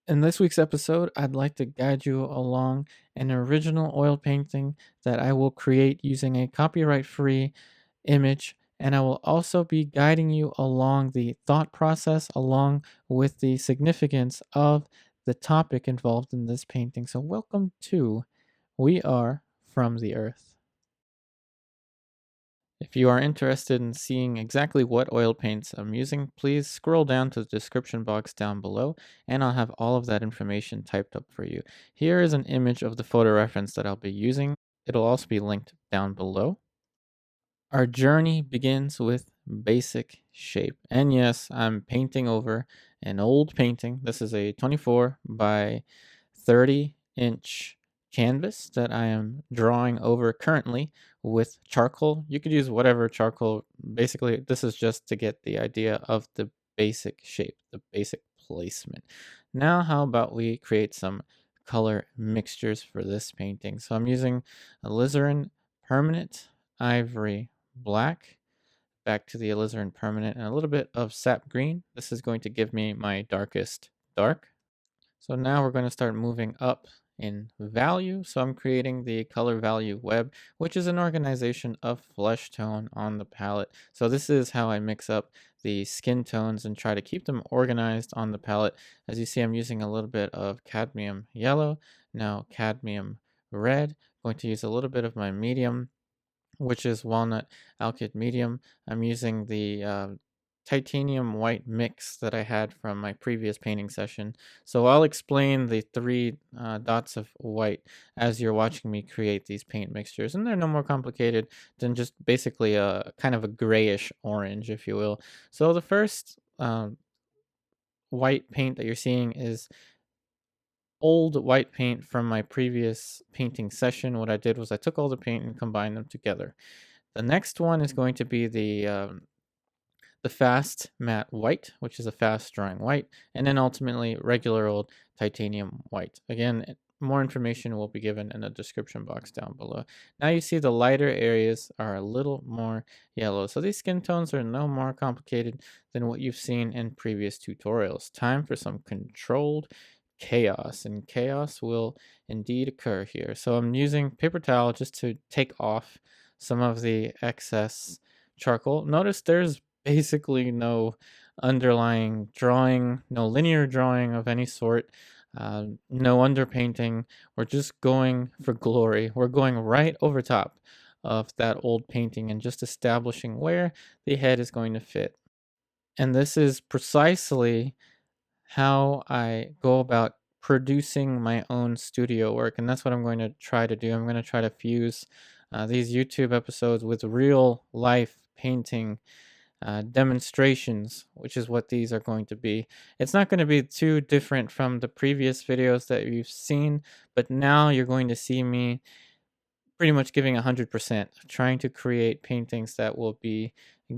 In this week's episode, I'd like to guide you along an original oil painting that I will create using a copyright free image. And I will also be guiding you along the thought process, along with the significance of the topic involved in this painting. So, welcome to We Are From the Earth. If you are interested in seeing exactly what oil paints I'm using, please scroll down to the description box down below and I'll have all of that information typed up for you. Here is an image of the photo reference that I'll be using. It'll also be linked down below. Our journey begins with basic shape. And yes, I'm painting over an old painting. This is a 24 by 30-inch canvas that I am drawing over currently with charcoal. You could use whatever charcoal. Basically, this is just to get the idea of the basic shape, the basic placement. Now, how about we create some color mixtures for this painting? So I'm using alizarin permanent, ivory black, back to the alizarin permanent, and a little bit of sap green. This is going to give me my darkest dark. So now we're going to start moving up in value. So I'm creating the color value web, which is an organization of flesh tone on the palette. So this is how I mix up the skin tones and try to keep them organized on the palette. As you see, I'm using a little bit of cadmium yellow, now cadmium red. Going to use a little bit of my medium, which is walnut Alkyd medium. I'm using the titanium white mix that I had from my previous painting session. So I'll explain the three dots of white as you're watching me create these paint mixtures. And they're no more complicated than just basically a kind of a grayish orange, if you will. So the first white paint that you're seeing is old white paint from my previous painting session. What I did was I took all the paint and combined them together. The next one is going to be the fast matte white, which is a fast drying white, and then ultimately regular old titanium white. Again, more information will be given in the description box down below. Now you see the lighter areas are a little more yellow. So these skin tones are no more complicated than what you've seen in previous tutorials. Time for some controlled chaos, and chaos will indeed occur here. So I'm using paper towel just to take off some of the excess charcoal. Notice there's basically no underlying drawing, no linear drawing of any sort, no underpainting. We're just going for glory. We're going right over top of that old painting and just establishing where the head is going to fit. And this is precisely how I go about producing my own studio work. And that's what I'm going to try to do. I'm going to try to fuse these YouTube episodes with real life painting demonstrations, which is what these are going to be. It's not going to be too different from the previous videos that you've seen, but now you're going to see me pretty much giving 100%, trying to create paintings that will be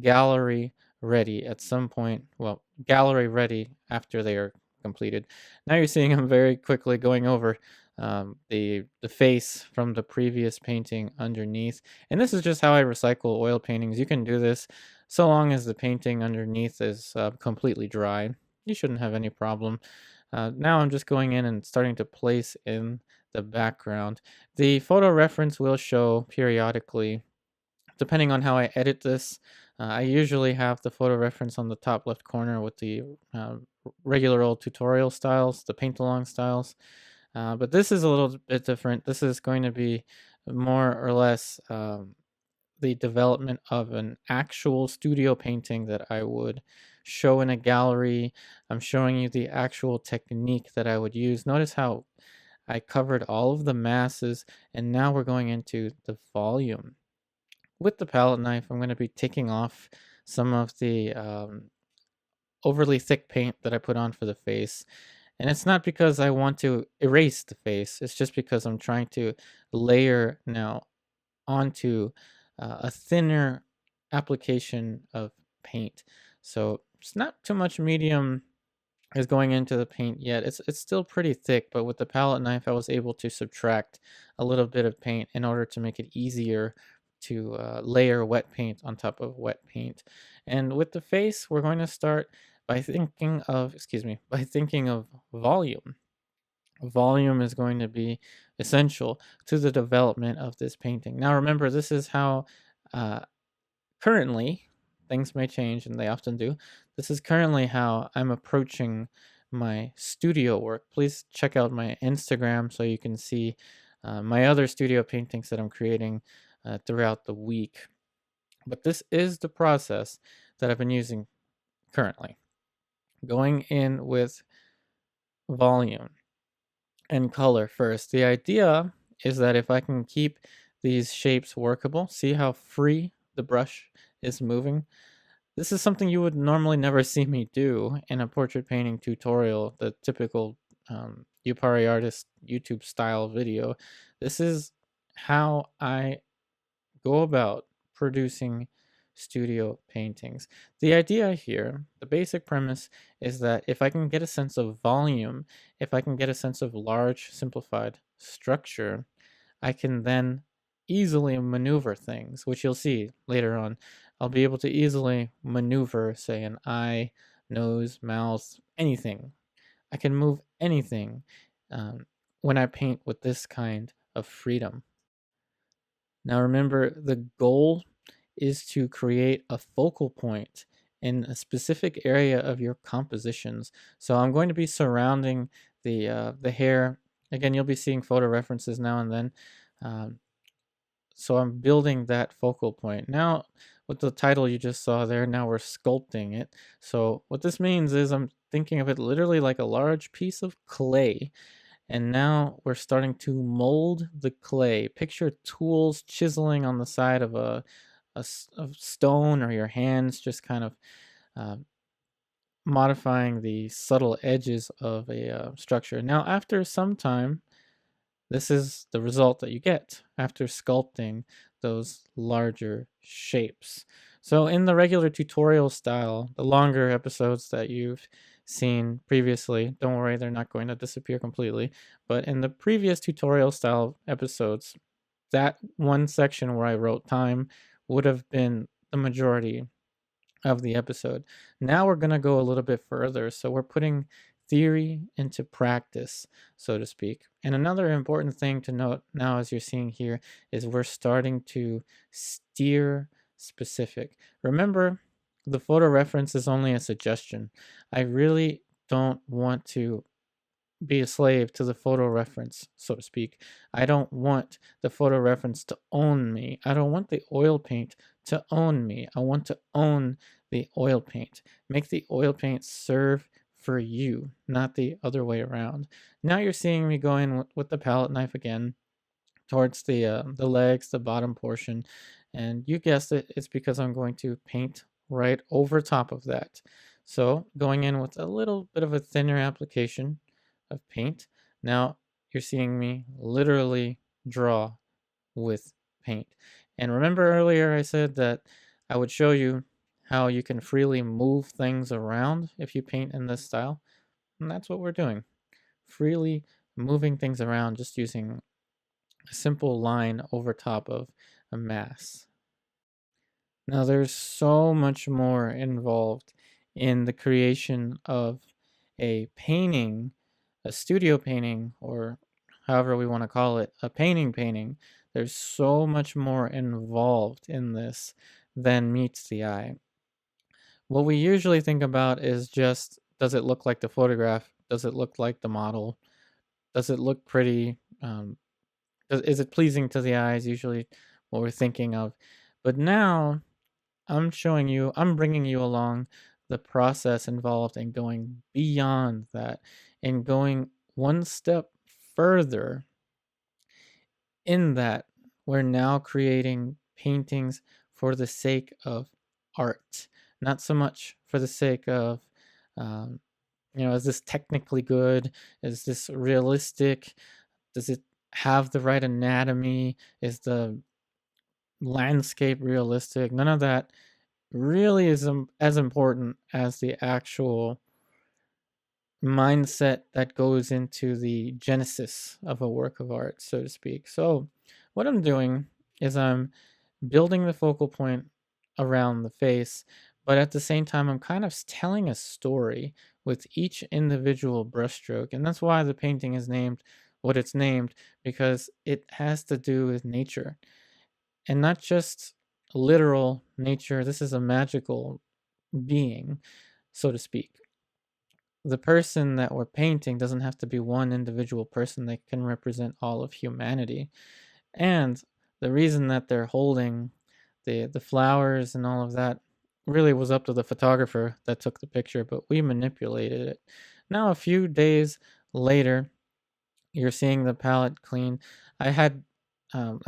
gallery ready at some point. Well, gallery ready after they are completed. Now you're seeing them very quickly going over the face from the previous painting underneath. And this is just how I recycle oil paintings. You can do this so long as the painting underneath is completely dry. You shouldn't have any problem. Now I'm just going in and starting to place in the background. The photo reference will show periodically, depending on how I edit this. I usually have the photo reference on the top left corner with the regular old tutorial styles, the paint along styles. But this is a little bit different. This is going to be more or less the development of an actual studio painting that I would show in a gallery. I'm showing you the actual technique that I would use. Notice how I covered all of the masses, and now we're going into the volume. With the palette knife, I'm going to be taking off some of the overly thick paint that I put on for the face. And it's not because I want to erase the face, it's just because I'm trying to layer now onto a thinner application of paint. So it's not too much medium is going into the paint yet. It's still pretty thick, but with the palette knife, I was able to subtract a little bit of paint in order to make it easier to layer wet paint on top of wet paint. And with the face, we're going to start by thinking of, excuse me, by thinking of volume. Volume is going to be essential to the development of this painting. Now remember, this is how uh, currently, things may change and they often do. This is currently how I'm approaching my studio work. Please check out my Instagram so you can see my other studio paintings that I'm creating throughout the week. But this is the process that I've been using currently. Going in with volume and color first. The idea is that if I can keep these shapes workable, see how free the brush is moving. This is something you would normally never see me do in a portrait painting tutorial, the typical Yupari artist YouTube style video. This is how I go about producing studio paintings. The idea here, the basic premise, is that if I can get a sense of volume, if I can get a sense of large simplified structure, I can then easily maneuver things, which you'll see later on. I'll be able to easily maneuver, say, an eye, nose, mouth, anything. I can move anything when I paint with this kind of freedom. Now remember, the goal is to create a focal point in a specific area of your compositions. So I'm going to be surrounding the hair. Again, you'll be seeing photo references now and then. So I'm building that focal point. Now, with the title you just saw there, now we're sculpting it. So what this means is I'm thinking of it literally like a large piece of clay. And now we're starting to mold the clay. Picture tools chiseling on the side of a stone, or your hands just kind of modifying the subtle edges of a structure. Now, after some time, this is the result that you get after sculpting those larger shapes. So in the regular tutorial style, the longer episodes that you've seen previously, don't worry, they're not going to disappear completely. But in the previous tutorial style episodes, that one section where I wrote time would have been the majority of the episode. Now we're going to go a little bit further. So we're putting theory into practice, so to speak. And another important thing to note now, as you're seeing here, is we're starting to steer specific. Remember, the photo reference is only a suggestion. I really don't want to be a slave to the photo reference, so to speak. I don't want the photo reference to own me. I don't want the oil paint to own me. I want to own the oil paint. Make the oil paint serve for you, not the other way around. Now you're seeing me go in with the palette knife again towards the legs, the bottom portion, and you guessed it, it's because I'm going to paint right over top of that. So going in with a little bit of a thinner application of paint. Now you're seeing me literally draw with paint. And remember earlier I said that I would show you how you can freely move things around if you paint in this style. And that's what we're doing. Freely moving things around just using a simple line over top of a mass. Now there's so much more involved in the creation of a painting, a studio painting, or however we want to call it, a painting. There's so much more involved in this than meets the eye. What we usually think about is just, does it look like the photograph? Does it look like the model? Does it look pretty? Is it pleasing to the eyes? Usually what we're thinking of. But now I'm bringing you along the process involved in going beyond that and going one step further in that we're now creating paintings for the sake of art, not so much for the sake of, is this technically good? Is this realistic? Does it have the right anatomy? Is the landscape realistic? None of that really is as important as the actual mindset that goes into the genesis of a work of art, so to speak. So what I'm doing is I'm building the focal point around the face, but at the same time, I'm kind of telling a story with each individual brushstroke. And that's why the painting is named what it's named, because it has to do with nature and not just literal nature. This is a magical being, so to speak. The person that we're painting doesn't have to be one individual person that can represent all of humanity. And the reason that they're holding the flowers and all of that really was up to the photographer that took the picture, but we manipulated it. Now a few days later, you're seeing the palette clean. I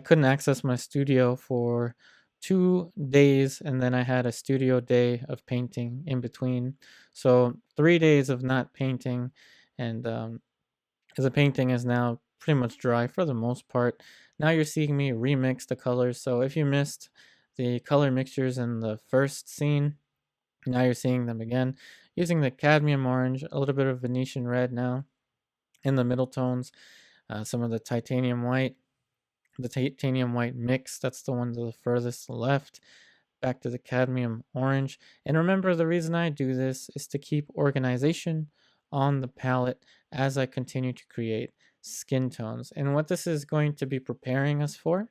couldn't access my studio for 2 days, and then I had a studio day of painting in between. So 3 days of not painting, and the painting is now pretty much dry for the most part. Now you're seeing me remix the colors. So if you missed the color mixtures in the first scene, now you're seeing them again. Using the cadmium orange, a little bit of Venetian red now in the middle tones, some of the titanium white mix, that's the one to the furthest left, back to the cadmium orange. And remember, the reason I do this is to keep organization on the palette as I continue to create skin tones. And what this is going to be preparing us for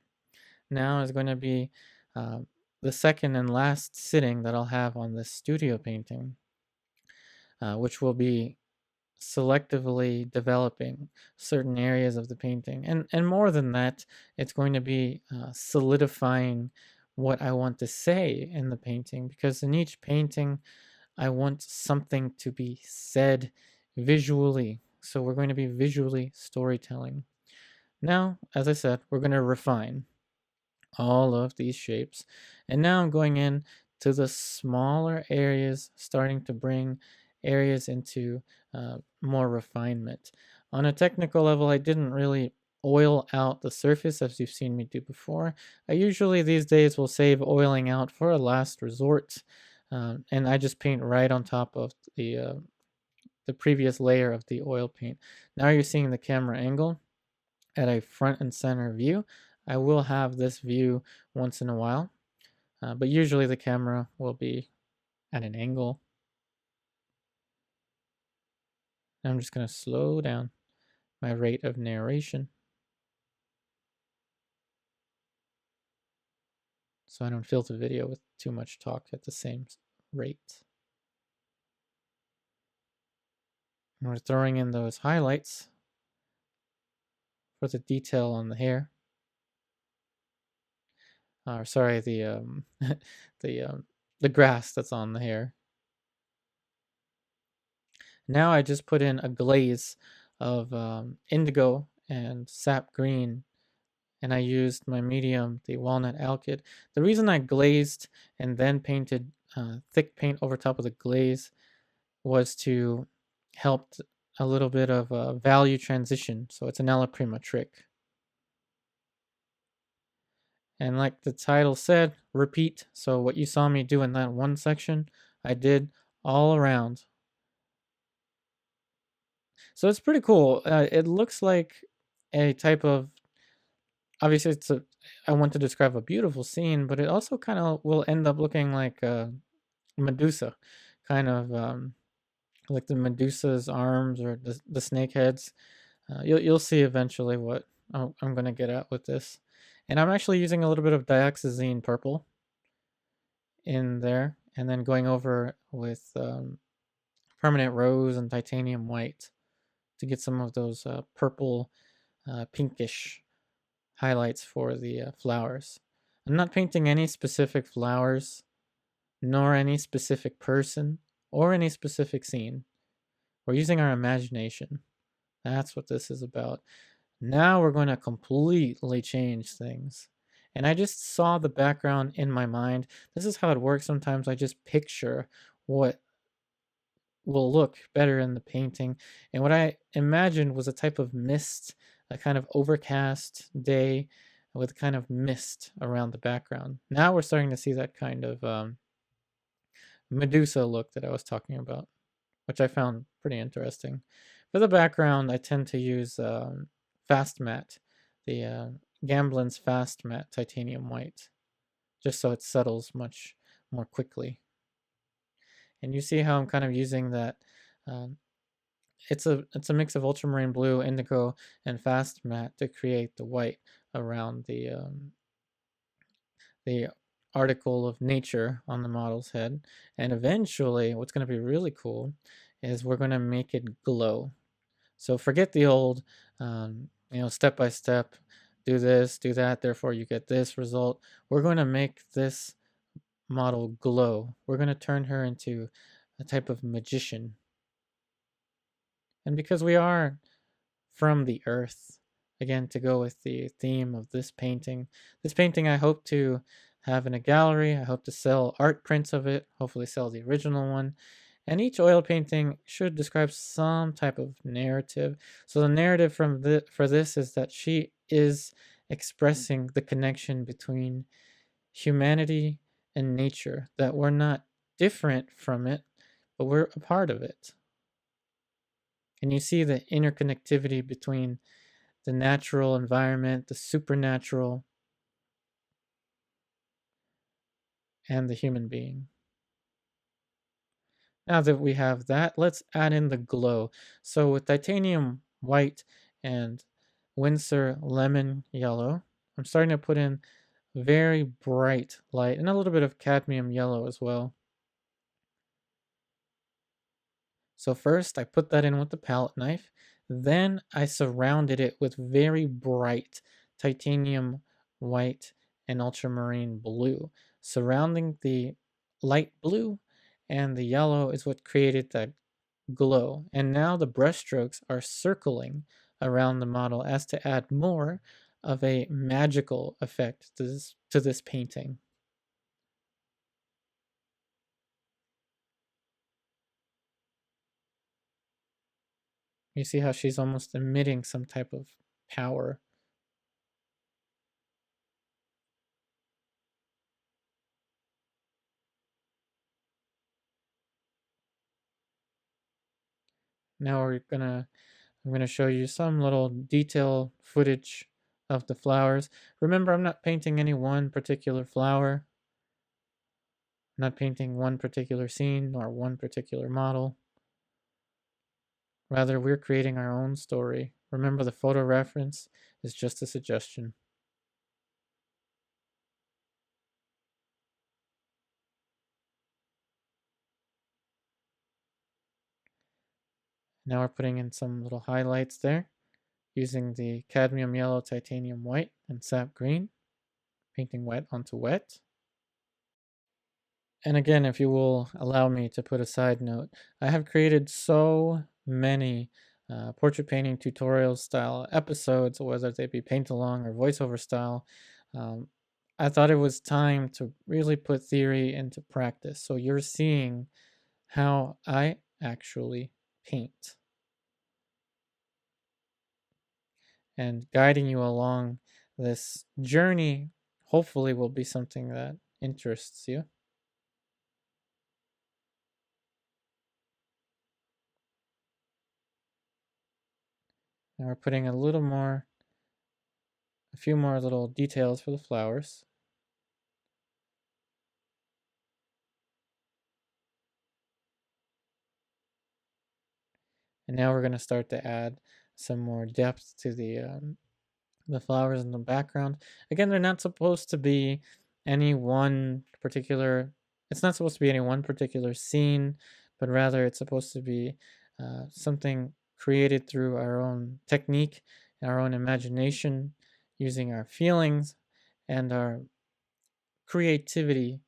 now is going to be the second and last sitting that I'll have on this studio painting, which will be selectively developing certain areas of the painting. And more than that, it's going to be solidifying what I want to say in the painting, because in each painting, I want something to be said visually. So we're going to be visually storytelling. Now, as I said, we're going to refine all of these shapes. And now I'm going in to the smaller areas, starting to bring areas into more refinement. On a technical level, I didn't really oil out the surface as you've seen me do before. I usually these days will save oiling out for a last resort, and I just paint right on top of the previous layer of the oil paint. Now you're seeing the camera angle at a front and center view. I will have this view once in a while, but usually the camera will be at an angle. I'm just going to slow down my rate of narration so I don't fill the video with too much talk at the same rate. And we're throwing in those highlights for the detail on the hair. Or sorry, the grass that's on the hair. Now I just put in a glaze of indigo and sap green, and I used my medium, the walnut alkyd. The reason I glazed and then painted thick paint over top of the glaze was to help a little bit of a value transition. So it's an alla prima trick. And like the title said, repeat. So what you saw me do in that one section, I did all around. So it's pretty cool. It looks like a type of, obviously I want to describe a beautiful scene, but it also kind of will end up looking like Medusa, kind of like the Medusa's arms or the snake heads. You'll see eventually what I'm going to get at with this. And I'm actually using a little bit of Dioxazine Purple in there, and then going over with Permanent Rose and Titanium White to get some of those purple, pinkish highlights for the flowers. I'm not painting any specific flowers, nor any specific person, or any specific scene. We're using our imagination. That's what this is about. Now we're going to completely change things. And I just saw the background in my mind. This is how it works sometimes. I just picture what will look better in the painting. And what I imagined was a type of mist, a kind of overcast day with kind of mist around the background. Now we're starting to see that kind of Medusa look that I was talking about, which I found pretty interesting. For the background, I tend to use Fast Matte, the Gamblin's Fast Matte Titanium White, just so it settles much more quickly. And you see how I'm kind of using that. Um, it's a mix of ultramarine blue, indigo, and fast matte to create the white around the article of nature on the model's head. And eventually, what's going to be really cool is we're going to make it glow. So forget the old, step by step, do this, do that, therefore you get this result. We're going to make this model glow. We're going to turn her into a type of magician. And because we are from the earth, again, to go with the theme of this painting I hope to have in a gallery. I hope to sell art prints of it, hopefully sell the original one. And each oil painting should describe some type of narrative. So the narrative for this is that she is expressing the connection between humanity and nature, that we're not different from it, but we're a part of it. And you see the interconnectivity between the natural environment, the supernatural, and the human being. Now that we have that, let's add in the glow. So with titanium white and Winsor lemon yellow, I'm starting to put in very bright light and a little bit of cadmium yellow as well. So first I put that in with the palette knife, then I surrounded it with very bright titanium white and ultramarine blue. Surrounding the light blue and the yellow is what created that glow. And now the brushstrokes are circling around the model as to add more of a magical effect to this painting. You see how she's almost emitting some type of power. Now I'm gonna show you some little detail footage of the flowers. Remember, I'm not painting any one particular flower. I'm not painting one particular scene or one particular model. Rather, we're creating our own story. Remember, the photo reference is just a suggestion. Now we're putting in some little highlights there using the cadmium yellow, titanium white, and sap green, painting wet onto wet. And again, if you will allow me to put a side note, I have created so many portrait painting tutorial style episodes, whether they be paint along or voiceover style. Um, I thought it was time to really put theory into practice. So you're seeing how I actually paint and guiding you along this journey. Hopefully, will be something that interests you. Now we're putting a few more little details for the flowers. And now we're going to start to add some more depth to the flowers in the background. Again, they're not supposed to be any one particular, it's not supposed to be any one particular scene, but rather it's supposed to be something created through our own technique, our own imagination, using our feelings and our creativity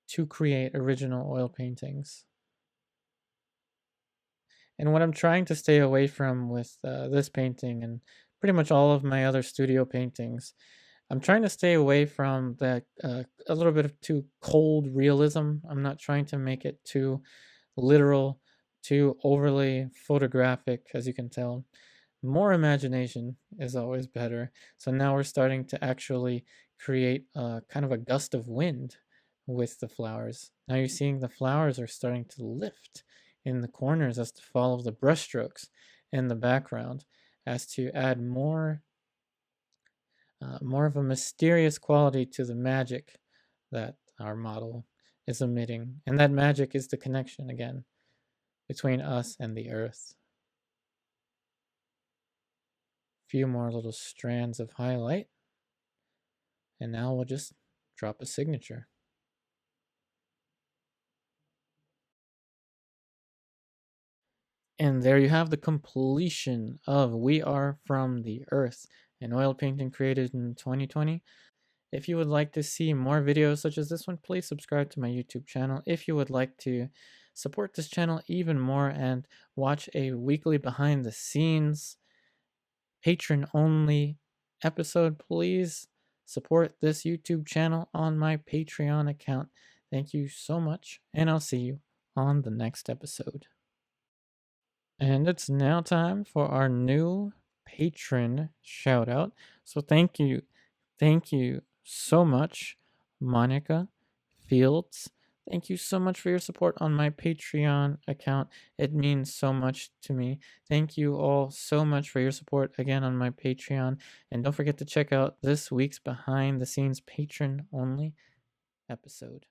to create original oil paintings. And what I'm trying to stay away from with this painting and pretty much all of my other studio paintings, I'm trying to stay away from that a little bit of too cold realism. I'm not trying to make it too literal, too overly photographic, as you can tell. More imagination is always better. So now we're starting to actually create kind of a gust of wind with the flowers. Now you're seeing the flowers are starting to lift in the corners as to follow the brushstrokes in the background as to add more of a mysterious quality to the magic that our model is emitting. And that magic is the connection again between us and the earth. Few more little strands of highlight. And now we'll just drop a signature. And there you have the completion of We Are From the Earth, an oil painting created in 2020. If you would like to see more videos such as this one, please subscribe to my YouTube channel. If you would like to support this channel even more and watch a weekly behind the scenes patron only episode, please support this YouTube channel on my Patreon account. Thank you so much, and I'll see you on the next episode. And it's now time for our new patron shout out. So thank you so much, Monica Fields. Thank you so much for your support on my Patreon account. It means so much to me. Thank you all so much for your support again on my Patreon. And don't forget to check out this week's behind the scenes patron only episode.